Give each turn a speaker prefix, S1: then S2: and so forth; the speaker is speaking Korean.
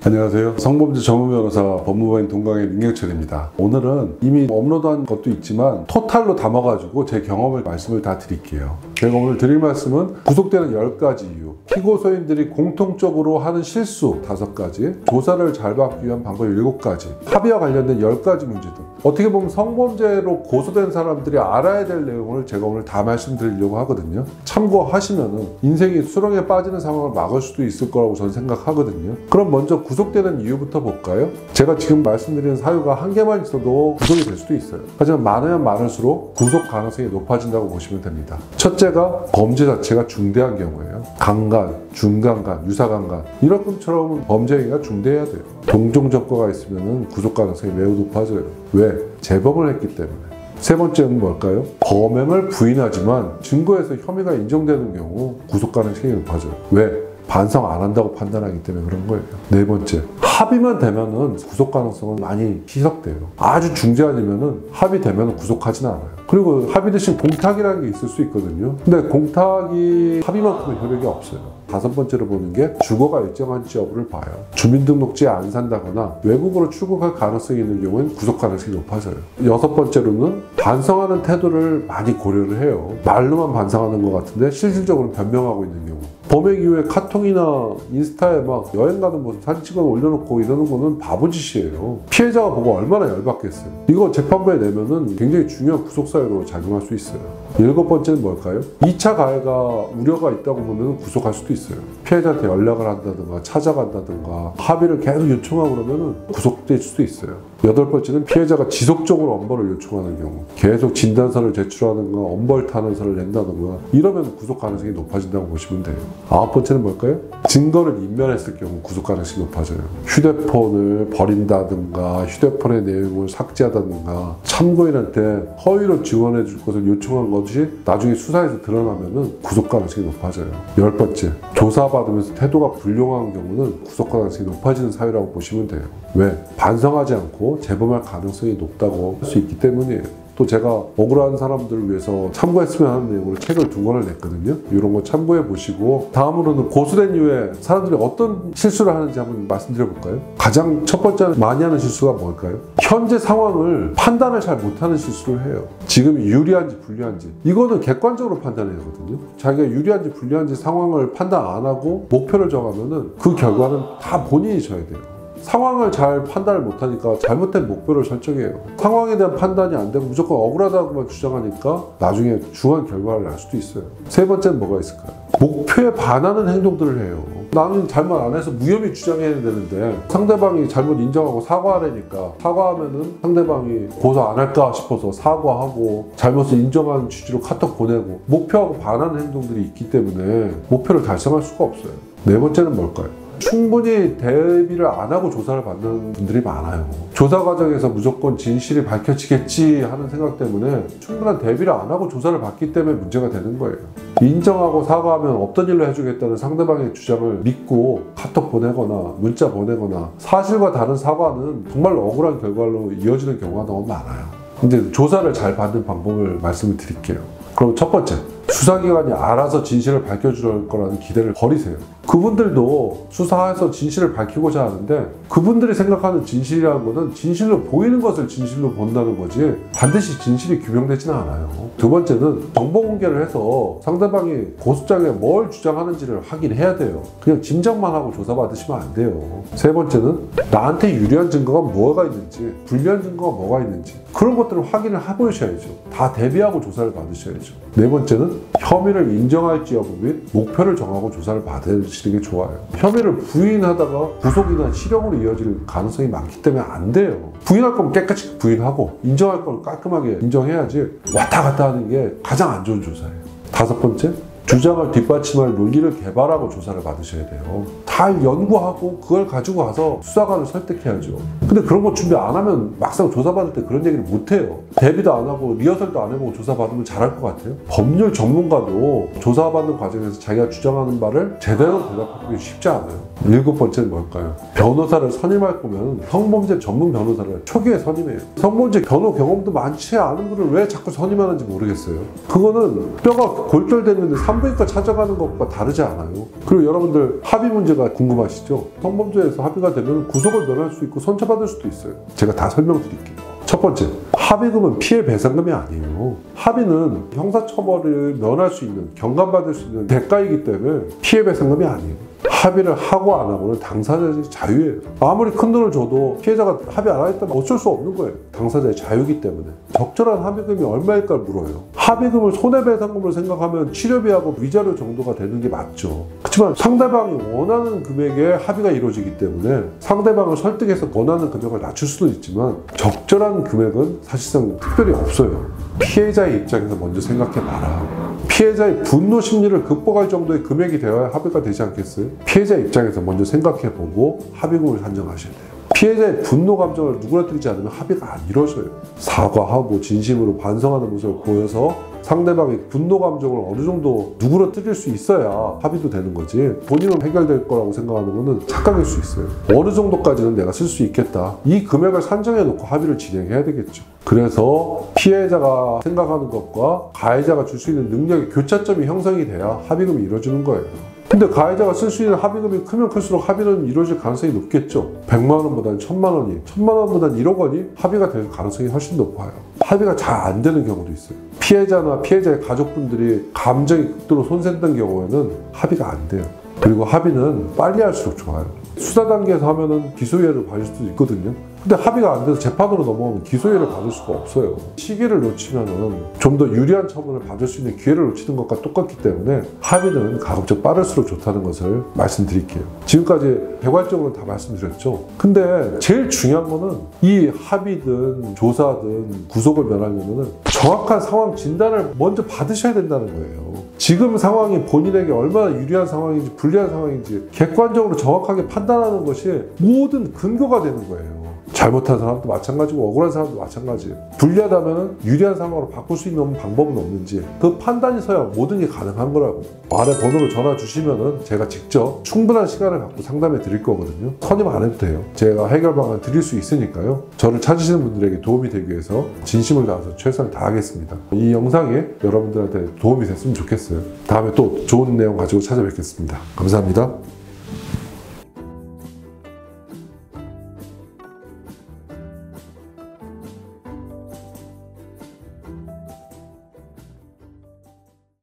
S1: 안녕하세요. 성범죄 전문 변호사 법무법인 동강의 민경철입니다. 오늘은 이미 업로드한 것도 있지만 토탈로 담아가지고 제 경험을 말씀을 다 드릴게요. 제가 오늘 드릴 말씀은 구속되는 10가지 이유, 피고소인들이 공통적으로 하는 실수 5가지, 조사를 잘 받기 위한 방법 7가지, 합의와 관련된 10가지 문제 등 어떻게 보면 성범죄로 고소된 사람들이 알아야 될 내용을 제가 오늘 다 말씀드리려고 하거든요. 참고하시면은 인생이 수렁에 빠지는 상황을 막을 수도 있을 거라고 저는 생각하거든요. 그럼 먼저 구속되는 이유부터 볼까요? 제가 지금 말씀드리는 사유가 한 개만 있어도 구속이 될 수도 있어요. 하지만 많으면 많을수록 구속 가능성이 높아진다고 보시면 됩니다. 첫째가 범죄 자체가 중대한 경우예요. 강간, 중강간, 유사강간 이런 것처럼 범죄 행위가 중대해야 돼요. 동종 적거가 있으면 구속 가능성이 매우 높아져요. 왜? 재범을 했기 때문에. 세 번째는 뭘까요? 범행을 부인하지만 증거에서 혐의가 인정되는 경우 구속 가능성이 높아져요. 왜? 반성 안 한다고 판단하기 때문에 그런 거예요. 네 번째, 합의만 되면은 구속 가능성은 많이 희석돼요. 아주 중죄 아니면은 합의되면 구속하지는 않아요. 그리고 합의 대신 공탁이라는 게 있을 수 있거든요. 근데 공탁이 합의만큼의 효력이 없어요. 5번째로 보는 게 주거가 일정한지 여부를 봐요. 주민등록지에 안 산다거나 외국으로 출국할 가능성이 있는 경우에는 구속 가능성이 높아져요. 6번째로는 반성하는 태도를 많이 고려를 해요. 말로만 반성하는 것 같은데 실질적으로 변명하고 있는 경우. 범행 이후에 카톡이나 인스타에 막 여행 가는 모습 사진 찍어 올려놓고 이러는 거는 바보짓이에요. 피해자가 보고 얼마나 열받겠어요. 이거 재판부에 내면은 굉장히 중요한 구속사유로 작용할 수 있어요. 7번째는 뭘까요? 2차 가해가 우려가 있다고 보면 구속할 수도 있어요. 피해자한테 연락을 한다든가 찾아간다든가 합의를 계속 요청하고 그러면 구속될 수도 있어요. 8번째는 피해자가 지속적으로 엄벌을 요청하는 경우, 계속 진단서를 제출하든가 엄벌 탄원서를 낸다든가 이러면 구속 가능성이 높아진다고 보시면 돼요. 9번째는 뭘까요? 증거를 인멸했을 경우 구속 가능성이 높아져요. 휴대폰을 버린다든가 휴대폰의 내용을 삭제하다든가 참고인한테 허위로 지원해 줄 것을 요청한 것이 나중에 수사에서 드러나면 구속 가능성이 높아져요. 10번째, 조사받으면서 태도가 불용한 경우는 구속 가능성이 높아지는 사유라고 보시면 돼요. 왜? 반성하지 않고 재범할 가능성이 높다고 할 수 있기 때문이에요. 또 제가 억울한 사람들을 위해서 참고했으면 하는 내용으로 책을 2권을 냈거든요. 이런 거 참고해 보시고 다음으로는 고소된 이후에 사람들이 어떤 실수를 하는지 한번 말씀드려 볼까요? 가장 첫 번째 많이 하는 실수가 뭘까요? 현재 상황을 판단을 잘 못하는 실수를 해요. 지금이 유리한지 불리한지 이거는 객관적으로 판단해야 하거든요. 자기가 유리한지 불리한지 상황을 판단 안 하고 목표를 정하면은 그 결과는 다 본인이 져야 돼요. 상황을 잘 판단을 못하니까 잘못된 목표를 설정해요. 상황에 대한 판단이 안 되고 무조건 억울하다고만 주장하니까 나중에 중한 결과를 날 수도 있어요. 세 번째는 뭐가 있을까요? 목표에 반하는 행동들을 해요. 나는 잘못 안 해서 무혐의 주장해야 되는데 상대방이 잘못 인정하고 사과하라니까 사과하면은 상대방이 고소 안 할까 싶어서 사과하고 잘못을 인정하는 취지로 카톡 보내고 목표하고 반하는 행동들이 있기 때문에 목표를 달성할 수가 없어요. 네 번째는 뭘까요? 충분히 대비를 안 하고 조사를 받는 분들이 많아요. 조사 과정에서 무조건 진실이 밝혀지겠지 하는 생각 때문에 충분한 대비를 안 하고 조사를 받기 때문에 문제가 되는 거예요. 인정하고 사과하면 없던 일로 해주겠다는 상대방의 주장을 믿고 카톡 보내거나 문자 보내거나 사실과 다른 사과는 정말 억울한 결과로 이어지는 경우가 너무 많아요. 근데 조사를 잘 받는 방법을 말씀을 드릴게요. 그럼 첫 번째, 수사기관이 알아서 진실을 밝혀줄 거라는 기대를 버리세요. 그분들도 수사해서 진실을 밝히고자 하는데 그분들이 생각하는 진실이라는 것은 진실로 보이는 것을 진실로 본다는 거지 반드시 진실이 규명되지는 않아요. 두 번째는 정보 공개를 해서 상대방이 고소장에 뭘 주장하는지를 확인해야 돼요. 그냥 짐작만 하고 조사받으시면 안 돼요. 세 번째는 나한테 유리한 증거가 뭐가 있는지 불리한 증거가 뭐가 있는지 그런 것들을 확인을 해보셔야죠. 다 대비하고 조사를 받으셔야죠. 네 번째는 혐의를 인정할지 여부 및 목표를 정하고 조사를 받으시는 게 좋아요. 혐의를 부인하다가 구속이나 실형으로 이어질 가능성이 많기 때문에 안 돼요. 부인할 거면 깨끗이 부인하고 인정할 거는 깔끔하게 인정해야지 왔다 갔다 하는 게 가장 안 좋은 조사예요. 5번째, 주장을 뒷받침할 논리를 개발하고 조사를 받으셔야 돼요. 다 연구하고 그걸 가지고 가서 수사관을 설득해야죠. 근데 그런 거 준비 안 하면 막상 조사받을 때 그런 얘기를 못 해요. 대비도 안 하고 리허설도 안 해보고 조사받으면 잘할 것 같아요? 법률 전문가도 조사받는 과정에서 자기가 주장하는 바를 제대로 대답하기 쉽지 않아요. 7번째는 뭘까요? 변호사를 선임할 거면 성범죄 전문 변호사를 초기에 선임해요. 성범죄 변호 경험도 많지 않은 분을 왜 자꾸 선임하는지 모르겠어요. 그거는 뼈가 골절됐는데 산부인과 찾아가는 것과 다르지 않아요. 그리고 여러분들 합의 문제가 궁금하시죠? 성범죄에서 합의가 되면 구속을 면할 수 있고 선처받을 수도 있어요. 제가 다 설명드릴게요. 첫 번째, 합의금은 피해 배상금이 아니에요. 합의는 형사처벌을 면할 수 있는, 경감받을 수 있는 대가이기 때문에 피해 배상금이 아니에요. 합의를 하고 안 하고는 당사자의 자유예요. 아무리 큰 돈을 줘도 피해자가 합의 안 하겠다면 어쩔 수 없는 거예요. 당사자의 자유이기 때문에. 적절한 합의금이 얼마일까 물어요. 합의금을 손해배상금으로 생각하면 치료비하고 위자료 정도가 되는 게 맞죠. 그렇지만 상대방이 원하는 금액에 합의가 이루어지기 때문에 상대방을 설득해서 원하는 금액을 낮출 수도 있지만 적절한 금액은 사실상 특별히 없어요. 피해자의 입장에서 먼저 생각해봐라. 피해자의 분노 심리를 극복할 정도의 금액이 되어야 합의가 되지 않겠어요? 피해자의 입장에서 먼저 생각해보고 합의금을 산정하셔야 돼요. 피해자의 분노 감정을 누그러뜨리지 않으면 합의가 안 이루어져요. 사과하고 진심으로 반성하는 모습을 보여서 상대방의 분노 감정을 어느 정도 누그러뜨릴 수 있어야 합의도 되는 거지. 본인은 해결될 거라고 생각하는 거는 착각일 수 있어요. 어느 정도까지는 내가 쓸 수 있겠다. 이 금액을 산정해 놓고 합의를 진행해야 되겠죠. 그래서 피해자가 생각하는 것과 가해자가 줄 수 있는 능력의 교차점이 형성이 돼야 합의금이 이루어지는 거예요. 근데 가해자가 쓸 수 있는 합의금이 크면 클수록 합의는 이루어질 가능성이 높겠죠. 100만 원보다는 1000만 원이, 1000만 원보다는 1억 원이 합의가 될 가능성이 훨씬 높아요. 합의가 잘 안 되는 경우도 있어요. 피해자나 피해자의 가족분들이 감정이 극도로 손상된 경우에는 합의가 안 돼요. 그리고 합의는 빨리 할수록 좋아요. 수사 단계에서 하면은 기소유예를 받을 수도 있거든요. 근데 합의가 안 돼서 재판으로 넘어오면 기소유예를 받을 수가 없어요. 시기를 놓치면은 좀 더 유리한 처분을 받을 수 있는 기회를 놓치는 것과 똑같기 때문에 합의는 가급적 빠를수록 좋다는 것을 말씀드릴게요. 지금까지 개괄적으로 다 말씀드렸죠. 근데 제일 중요한 거는 이 합의든 조사든 구속을 면하려면은 정확한 상황 진단을 먼저 받으셔야 된다는 거예요. 지금 상황이 본인에게 얼마나 유리한 상황인지 불리한 상황인지 객관적으로 정확하게 판단하는 것이 모든 근거가 되는 거예요. 잘못한 사람도 마찬가지고 억울한 사람도 마찬가지예요. 불리하다면 유리한 상황으로 바꿀 수 있는 방법은 없는지 그 판단이 서야 모든 게 가능한 거라고. 아래 번호로 전화 주시면은 제가 직접 충분한 시간을 갖고 상담해 드릴 거거든요. 선임 안 해도 돼요. 제가 해결 방안 드릴 수 있으니까요. 저를 찾으시는 분들에게 도움이 되기 위해서 진심을 다해서 최선을 다하겠습니다. 이 영상이 여러분들한테 도움이 됐으면 좋겠어요. 다음에 또 좋은 내용 가지고 찾아뵙겠습니다. 감사합니다.